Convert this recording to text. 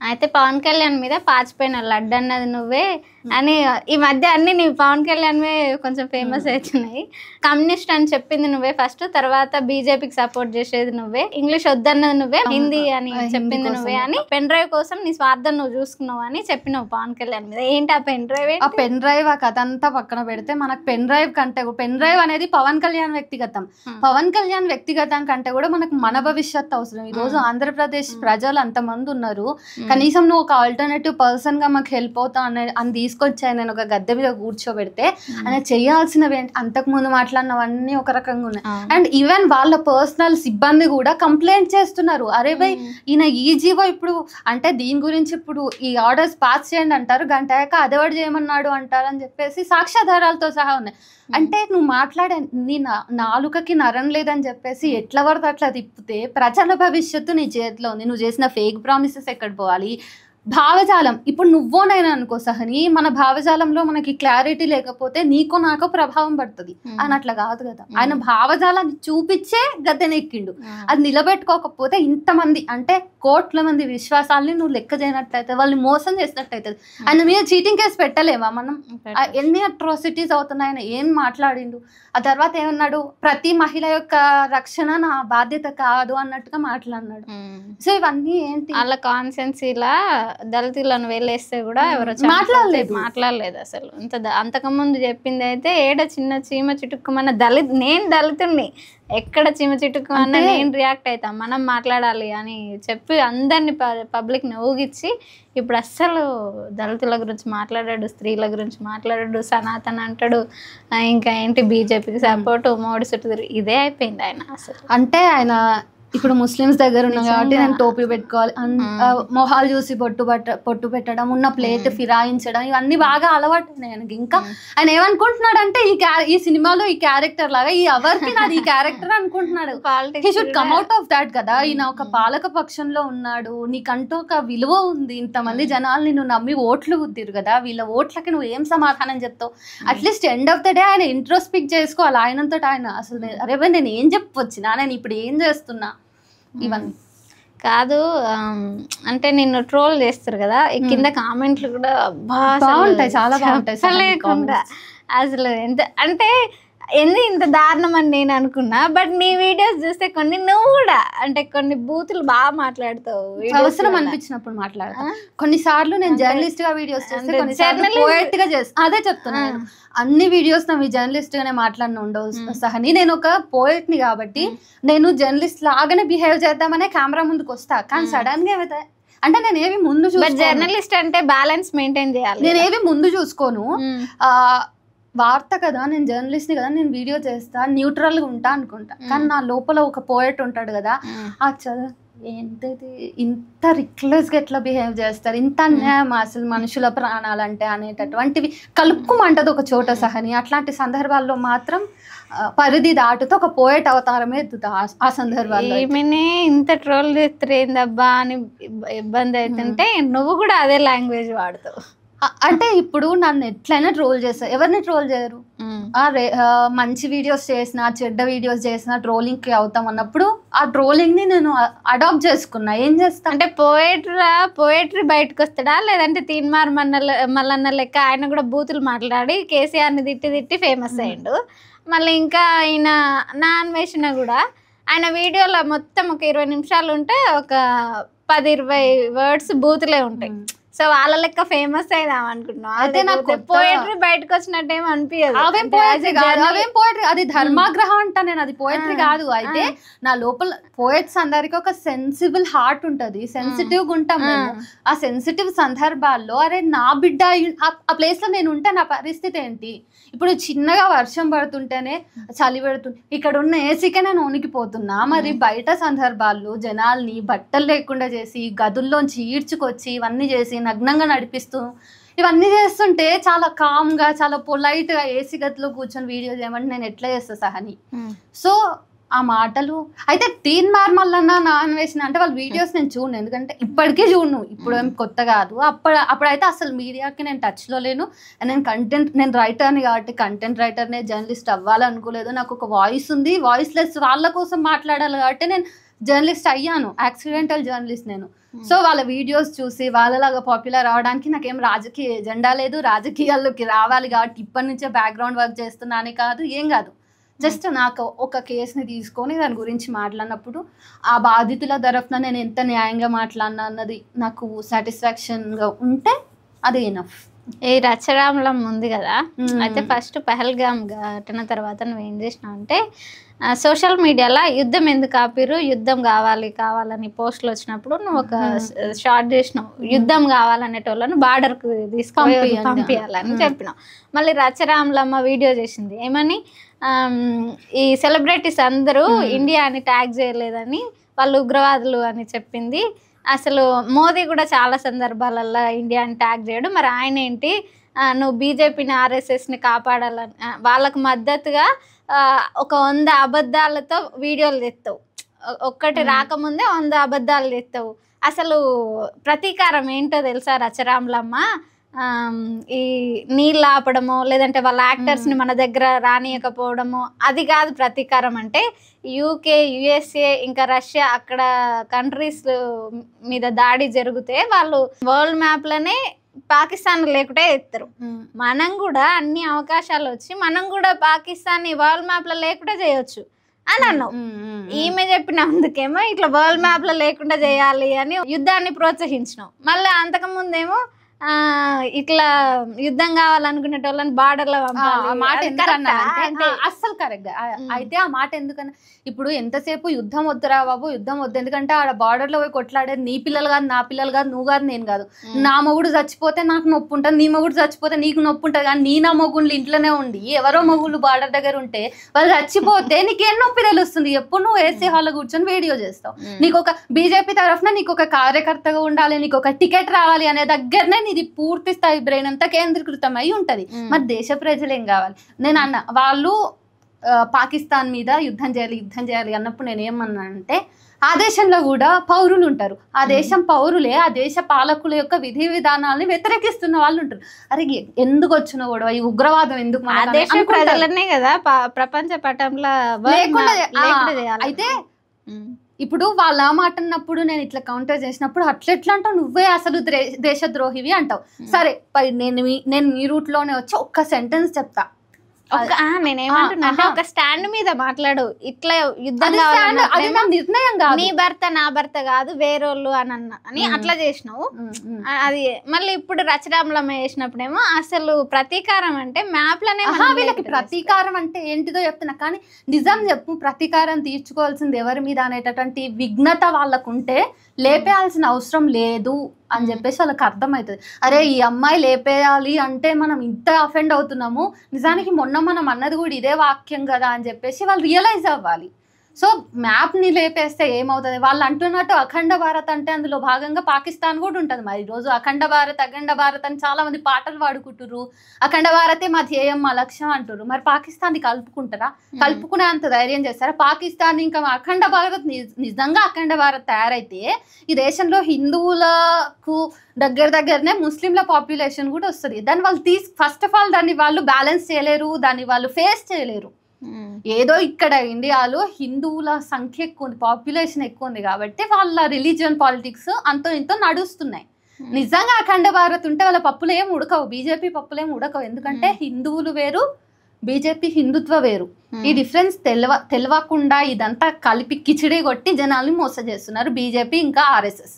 అయితే పవన్ కళ్యాణ్ మీద పాచిపోయిన లడ్డు అన్నది నువ్వే అని ఈ మధ్య అన్ని నీ పవన్ కళ్యాణ్వే కొంచెం ఫేమస్ అవుతున్నాయి. కమ్యూనిస్ట్ అని చెప్పింది నువ్వే ఫస్ట్, తర్వాత బీజేపీకి సపోర్ట్ చేసేది నువ్వే, ఇంగ్లీష్ వద్దన్నది నువ్వే, హిందీ అని చెప్పింది నువ్వే అని, పెన్ డ్రైవ్ కోసం నీ స్వార్థం నువ్వు చూసుకున్నావు అని చెప్పినావు పవన్ కళ్యాణ్ మీద. ఏంటి ఆ పెన్ డ్రైవ్? ఆ పెన్ డ్రైవ్ ఆ కథ అంతా పక్కన పెడితే మనకు పెన్ డ్రైవ్ కంటే పెన్ డ్రైవ్ అనేది పవన్ కళ్యాణ్ వ్యక్తిగతం. పవన్ కళ్యాణ్ వ్యక్తిగతం కంటే కూడా మనకు మన భవిష్యత్తు అవసరం. ఈ రోజు ఆంధ్రప్రదేశ్ ప్రజలు అంతమంది ఉన్నారు, కనీసం నువ్వు ఒక ఆల్టర్నేటివ్ పర్సన్ గా మాకు హెల్ప్ అవుతావు అని తీసుకొచ్చాయి. నేను ఒక గద్దె మీద కూర్చోబెడితే ఆయన చేయాల్సినవి అంతకు ముందు మాట్లాడినవన్నీ ఒక రకంగా ఉన్నాయి. అండ్ ఈవెన్ వాళ్ళ పర్సనల్ సిబ్బంది కూడా కంప్లైంట్ చేస్తున్నారు, అరే భయ్ ఈయన ఈ జీవో ఇప్పుడు అంటే దీని గురించి ఇప్పుడు ఈ ఆర్డర్స్ పాస్ చేయండి అంటారు, గంట అయ్యాక అదెవడు చేయమన్నాడు అంటారు అని చెప్పేసి సాక్ష్యాధారాలతో సహా ఉన్నాయి. అంటే నువ్వు మాట్లాడే నీ నాలుకకి నరం లేదని చెప్పేసి ఎట్లా పడితే అట్లా తిప్పితే ప్రజల భవిష్యత్తు నీ చేతిలో ఉంది. నువ్వు చేసిన ఫేక్ ప్రామిసెస్ ఎక్కడ పోవాలి? భావజాలం ఇప్పుడు నువ్వోనైనా అనుకో సహని, మన భావజాలంలో మనకి క్లారిటీ లేకపోతే నీకో నాకో ప్రభావం పడుతుంది అని అట్లా కాదు కదా. ఆయన భావజాలాన్ని చూపించే గద్దెనెక్కిండు, అది నిలబెట్టుకోకపోతే ఇంతమంది అంటే కోట్ల మంది విశ్వాసాలని నువ్వు లెక్క చేయనట్లయితే, వాళ్ళని మోసం చేసినట్లయితే. ఆయన మీద చీటింగ్ కేసు పెట్టలేమా మనం? ఎన్ని అట్రాసిటీస్ అవుతున్నాయి, ఆయన ఏం మాట్లాడిండు. ఆ తర్వాత ఏమన్నాడు, ప్రతి మహిళ యొక్క రక్షణ నా బాధ్యత కాదు అన్నట్టుగా మాట్లాడినాడు. సో ఇవన్నీ ఏంటి, వాళ్ళ కాన్సెన్సీలా దళితులను వెళ్ళేస్తే కూడా ఎవరో మాట్లాడలేదు అసలు. అంతకుముందు చెప్పింది అయితే ఏడ చిన్న చీమ చిటుక్కుమన్న నేను దళితుడిని, ఎక్కడ చీమ చిటుక్కుమన్నా నేను రియాక్ట్ అవుతా, మనం మాట్లాడాలి అని చెప్పి అందరిని పబ్లిక్ని ఊగిచ్చి ఇప్పుడు అస్సలు దళితుల గురించి మాట్లాడాడు, స్త్రీల గురించి మాట్లాడాడు, సనాతన అంటాడు, ఇంకా ఏంటి బీజేపీకి సపోర్ట్, మోడీ చుట్టూ ఇదే అయిపోయింది ఆయన అసలు. అంటే ఆయన ఇప్పుడు ముస్లిమ్స్ దగ్గర ఉన్నా కాబట్టి నేను టోపీ పెట్టుకోవాలి, మొహాలు చూసి పొట్టు పెట్టడం, ఉన్న ప్లేట్ ఫిరాయించడం, ఇవన్నీ బాగా అలవాటు ఆయనకి. ఇంకా ఆయన ఏమనుకుంటున్నాడు అంటే ఈ సినిమాలో ఈ క్యారెక్టర్ లాగా ఈ ఎవరికి నాది ఈ క్యారెక్టర్ అనుకుంటున్నాడు. He should come out of that కదా. ఈయన ఒక పాలక పక్షంలో ఉన్నాడు, నీకంటూ ఒక విలువ ఉంది, ఇంతమంది జనాలు నిన్ను నమ్మి ఓట్లు గుద్దిరు కదా, వీళ్ళ ఓట్లకి నువ్వు ఏం సమాధానం చెప్తావు? At least end of the day ఆయన ఇంట్రోస్పెక్ట్ చేసుకోవాలి ఆయనంతో ఆయన. అసలు అరే నేను ఏం చెప్పొచ్చినా, నేను ఇప్పుడు ఏం చేస్తున్నా, ఇవన్నీ కాదు. అంటే నిన్ను ట్రోల్ చేస్తారు కదా, కింద కామెంట్లు కూడా బాగుంటాయి, చాలా బాగుంటాయి లేకుండా అసలు ఎంత అంటే ఇంత దారుణం అని నేను అనుకున్నా. బట్ నీ వీడియోస్ చూస్తే కొన్ని నువ్వు కూడా అంటే కొన్ని బూతులు బాగా మాట్లాడతావు, అవసరం అనిపించినప్పుడు మాట్లాడతా. కొన్నిసార్లు నేను జర్నలిస్ట్ గా వీడియోస్ చేస్తే, కొన్నిసార్లు పోయెట్ గా చేస్తా. అదే చెప్తున్నాను, అన్ని వీడియోస్ నా జర్నలిస్ట్ గానే మాట్లాడిన ఉండవు సహని. నేను ఒక పోయెట్ ని కాబట్టి నేను జర్నలిస్ట్ లాగానే బిహేవ్ చేద్దామనే కెమెరా ముందుకు వస్తా, కానీ సడన్ గా ఏమైతే అంటే నేను ఏవి ముందు చూసుకోను. జర్నలిస్ట్ అంటే బ్యాలెన్స్ మెయింటైన్ చేయాలి, నేను ఏవి ముందు చూసుకోను. వార్త కదా, నేను జర్నలిస్ట్ని కదా, నేను వీడియో చేస్తా, న్యూట్రల్గా ఉంటా అనుకుంటా. కానీ నా లోపల ఒక పోయెట్ ఉంటాడు కదా, ఆ చదువు ఏంటిది ఇంత రిక్లెస్గా ఎట్లా బిహేవ్ చేస్తారు, ఇంత అన్యాయం అసలు మనుషుల ప్రాణాలంటే అనేటటువంటివి కలుపుకోమంటది ఒక చోట సహని. అట్లాంటి సందర్భాల్లో మాత్రం పరిధి దాటుతో ఒక పోయెట్ అవతారమే ఎత్తుతా. ఆ సందర్భాల్లో ఇంత ట్రోల్ చేస్తారు ఏందబ్బా అని ఇబ్బంది అవుతుంటే నువ్వు కూడా అదే లాంగ్వేజ్ వాడుతావు. అంటే ఇప్పుడు నన్ను ఎట్లయినా ట్రోల్ చేస్తారు, ఎవరిని ట్రోల్ చేయరు. మంచి వీడియోస్ చేసిన చెడ్డ వీడియోస్ చేసిన ట్రోలింగ్కి అవుతాం అన్నప్పుడు ఆ ట్రోలింగ్ ని నేను అడాప్ట్ చేసుకున్నా. ఏం చేస్తా అంటే పోయట్రీ బయటకు వస్తాడా, లేదంటే తీన్మార్ మల్లన్న లెక్క ఆయన కూడా బూతులు మాట్లాడి కేసీఆర్ని తిట్టి ఫేమస్ అయ్యిండు. మళ్ళీ ఇంకా ఆయన నా అన్వేషణ కూడా ఆయన వీడియోలో మొత్తం ఒక 20 నిమిషాలు ఉంటే ఒక 10-20 వర్డ్స్ బూతులే ఉంటాయి. సో వాళ్ళ లెక్క ఫేమస్ అయిదాం అనుకుంటున్నాం. అదే నాకు పోయట్రీ బయటకు వచ్చినట్టు ఏం అనిపించదు. అవేం పోయట్రీ, అది ధర్మాగ్రహం అంటా నేను, అది పోయట్రీ కాదు. అయితే నా లోపల పోయట్స్ అందరికి ఒక సెన్సిబుల్ హార్ట్ ఉంటది, సెన్సిటివ్ గా ఉంటాం మేము. ఆ సెన్సిటివ్ సందర్భాల్లో అరే నా బిడ్డ ఆ ప్లేస్ లో నేను ఉంటే నా పరిస్థితి ఏంటి? ఇప్పుడు చిన్నగా వర్షం పడుతుంటేనే చలి పెడుతుంది, ఇక్కడ ఉన్న ఏసీకే నేను వణికిపోతున్నా. మరి బయట సందర్భాల్లో జనాల్ని బట్టలు లేకుండా చేసి గదుల్లోంచి ఈడ్చుకొచ్చి ఇవన్నీ చేసి నగ్నంగా నడిపిస్తూ ఇవన్నీ చేస్తుంటే చాలా కామ్గా చాలా పొలైట్గా ఏసీ గదిలో కూర్చొని వీడియో చేయమంటే నేను ఎట్లా చేస్తా సహని. సో ఆ మాటలు అయితే తీన్మార్ మల్లన్న నా అన్వేషణ అంటే వాళ్ళ వీడియోస్ నేను చూడను, ఎందుకంటే ఇప్పటికీ చూడను, ఇప్పుడు ఏం కొత్త కాదు. అప్పుడైతే అసలు మీడియాకి నేను టచ్లో లేను. నేను రైటర్ని కాబట్టి కంటెంట్ రైటర్నే, జర్నలిస్ట్ అవ్వాలనుకోలేదు. నాకు ఒక వాయిస్ ఉంది, వాయిస్లెస్ వాళ్ళ కోసం మాట్లాడాలి కాబట్టి నేను జర్నలిస్ట్ అయ్యాను, యాక్సిడెంటల్ జర్నలిస్ట్ నేను. సో వాళ్ళ వీడియోస్ చూసి వాళ్ళలాగా పాపులర్ అవడానికి నాకేం రాజకీయ ఎజెండా లేదు, రాజకీయాల్లోకి రావాలి కాబట్టి ఇప్పటి నుంచే బ్యాక్గ్రౌండ్ వర్క్ చేస్తున్నానే కాదు, ఏం కాదు. జస్ట్ నాకు ఒక కేసుని తీసుకొని దాని గురించి మాట్లాడినప్పుడు ఆ బాధితుల తరఫున నేను ఎంత న్యాయంగా మాట్లాడినా అన్నది నాకు సాటిస్ఫాక్షన్గా ఉంటే అది ఎనఫ్. ఈ రచరామలం ఉంది కదా, అయితే ఫస్ట్ పహల్గామ్ ఘటన తర్వాత నువ్వేం చేసినావు అంటే సోషల్ మీడియాలో యుద్ధం ఎందుకు ఆపిరు, యుద్ధం కావాలని పోస్టులు వచ్చినప్పుడు నువ్వు ఒక షార్ట్ చేసినావు, యుద్ధం కావాలనేటోళ్ళను బార్డర్కు తీసుకొని పంపించాలని చెప్పినావు. మళ్ళీ రచరామలమ్మ వీడియో చేసింది ఏమని, ఈ సెలబ్రిటీస్ అందరూ ఇండియా అని ట్యాగ్ చేయలేదని, వాళ్ళు ఉగ్రవాదులు అని చెప్పింది. అసలు మోదీ కూడా చాలా సందర్భాలలో ఇండియాని ట్యాగ్ చేయడు, మరి ఆయన ఏంటి నువ్వు బీజేపీని ఆర్ఎస్ఎస్ని కాపాడాలని వాళ్ళకు మద్దతుగా ఒక 100 అబద్ధాలతో వీడియోలు తెస్తావు, ఒక్కటి రాకముందే 100 అబద్ధాలు తెస్తావు. అసలు ప్రతీకారం ఏంటో తెలుసా రచరామలమ్మ? ఈ నీళ్ళు ఆపడమో లేదంటే వాళ్ళ యాక్టర్స్ని మన దగ్గర రానియకపోవడమో అది కాదు ప్రతీకారం అంటే. యూకే, యుఎస్ఏ ఇంకా రష్యా అక్కడ కంట్రీస్ మీద దాడి జరిగితే వాళ్ళు వరల్డ్ మ్యాప్లోనే పాకిస్తాన్ లేకుంటే ఎత్తారు. మనం కూడా అన్ని అవకాశాలు వచ్చి మనం కూడా పాకిస్తాన్ వరల్డ్ మ్యాప్లో లేకుండా చేయొచ్చు అని అన్నావు. ఈమె చెప్పినందుకేమో ఇట్లా వరల్డ్ మ్యాప్లో లేకుండా చేయాలి అని యుద్ధాన్ని ప్రోత్సహించినావు. మళ్ళీ అంతకుముందేమో ఇట్లా యుద్ధం కావాలనుకునేటోళ్ళని బార్డర్లో మాట అస్సలు కరెక్ట్. అయితే ఆ మాట ఎందుకన్నా ఇప్పుడు ఎంతసేపు యుద్ధం వద్దురా బాబు, యుద్ధం వద్దు, ఎందుకంటే ఆడ బార్డర్లో పోయి కొట్లాడేది నీ పిల్లలు కాదు, నా పిల్లలు కాదు, నువ్వు కాదు, నేను కాదు. నా మొగుడు చచ్చిపోతే నాకు నొప్పి ఉంటుంది, నీ మొగుడు చచ్చిపోతే నీకు నొప్పి ఉంటుంది. కానీ నీ నా మొగుళ్ళు ఇంట్లోనే ఉండి ఎవరో మొగుళ్ళు బార్డర్ దగ్గర ఉంటే వాళ్ళు చచ్చిపోతే నీకేం నొప్పి తెలుస్తుంది? ఎప్పుడు నువ్వు ఏసీ హాల్లో కూర్చొని వీడియో చేస్తావు. నీకు ఒక బీజేపీ తరఫున నీకు ఒక కార్యకర్తగా ఉండాలి, నీకు ఒక టికెట్ రావాలి అనే దగ్గరనే ఇది పూర్తి స్థాయి బ్రెయిన్ అంతా కేంద్రీకృతం అయి ఉంటది. మరి దేశ ప్రజలు ఏం కావాలి? నేను అన్న వాళ్ళు పాకిస్తాన్ మీద యుద్ధం చేయాలి అన్నప్పుడు నేను ఏమన్నా అంటే ఆ దేశంలో కూడా పౌరులు ఉంటారు, ఆ దేశం పౌరులే ఆ దేశ పాలకుల యొక్క విధి విధానాలని వ్యతిరేకిస్తున్న వాళ్ళు ఉంటారు. అరే ఎందుకు వచ్చిన గొడవ, ఈ ఉగ్రవాదం ఎందుకు ప్రజలనే కదా ప్రపంచ పటంలో అయితే ఇప్పుడు వాళ్ళ మాట అన్నప్పుడు నేను ఇట్లా కౌంటర్ చేసినప్పుడు అట్లెట్లా అంటావు, నువ్వే అసలు దేశద్రోహివి అంటావు. సరే నేను మీ రూట్ లోనే వచ్చి ఒక్క సెంటెన్స్ చెప్తా. నేనేమంటున్నా అంటే ఒక స్టాండ్ మీద మాట్లాడు, ఇట్లా యుద్ధం నిర్ణయం కాదు, నీ భర్త నా భర్త కాదు వేరోళ్ళు అని అట్లా చేసినావు. అది మళ్ళీ ఇప్పుడు రచరామలమ్మ చేసినప్పుడేమో అసలు ప్రతీకారం అంటే మ్యాప్ లోనే వీళ్ళకి ప్రతీకారం అంటే ఏంటిదో చెప్తున్నా. కానీ నిజం చెప్పు, ప్రతీకారం తీర్చుకోవాల్సింది ఎవరి మీద అనేటటువంటి విఘ్నత వాళ్ళకుంటే లేపేయాల్సిన అవసరం లేదు అని చెప్పేసి వాళ్ళకి అర్థమవుతుంది. అరే ఈ అమ్మాయి లేపేయాలి అంటే మనం ఇంత అఫెండ్ అవుతున్నాము, నిజానికి మొన్న మనం అన్నది కూడా ఇదే వాక్యం కదా అని చెప్పేసి వాళ్ళు రియలైజ్ అవ్వాలి. సో మ్యాప్ని లేపేస్తే ఏమవుతుంది? వాళ్ళు అంటున్నట్టు అఖండ భారత్ అంటే అందులో భాగంగా పాకిస్తాన్ కూడా ఉంటుంది. మరి ఈరోజు అఖండ భారత్ అని చాలా మంది పాటలు పాడుకుంటారు, అఖండ భారతే మా ధ్యేయం మా లక్ష్యం అంటారు. మరి పాకిస్తాన్ని కలుపుకుంటారా? కలుపుకునే అంత ధైర్యం చేస్తారా? పాకిస్తాన్ ఇంకా అఖండ భారత్ నిజంగా అఖండ భారత్ తయారైతే ఈ దేశంలో హిందువులకు దగ్గరనే ముస్లింల పాపులేషన్ కూడా వస్తుంది. దాన్ని వాళ్ళు ఫస్ట్ ఆఫ్ ఆల్ దాన్ని వాళ్ళు బ్యాలెన్స్ చేయలేరు, దాన్ని వాళ్ళు ఫేస్ చేయలేరు. ఏదో ఇక్కడ ఇండియాలో హిందువుల సంఖ్య ఎక్కువ ఉంది, పాపులేషన్ ఎక్కువ ఉంది కాబట్టి వాళ్ళ రిలీజియన్ పాలిటిక్స్ అంతో ఇంతో నడుస్తున్నాయి. నిజంగా అఖండ భారత్ ఉంటే వాళ్ళ పప్పులు ఏం ఉడకవు, బీజేపీ పప్పులు ఏం ఉడకవు. ఎందుకంటే హిందువులు వేరు, బీజేపీ హిందుత్వ వేరు. ఈ డిఫరెన్స్ తెలియకుండా ఇదంతా కలిపి కిచిడి కొట్టి జనాల్ని మోసం చేస్తున్నారు బీజేపీ ఇంకా ఆర్ఎస్ఎస్.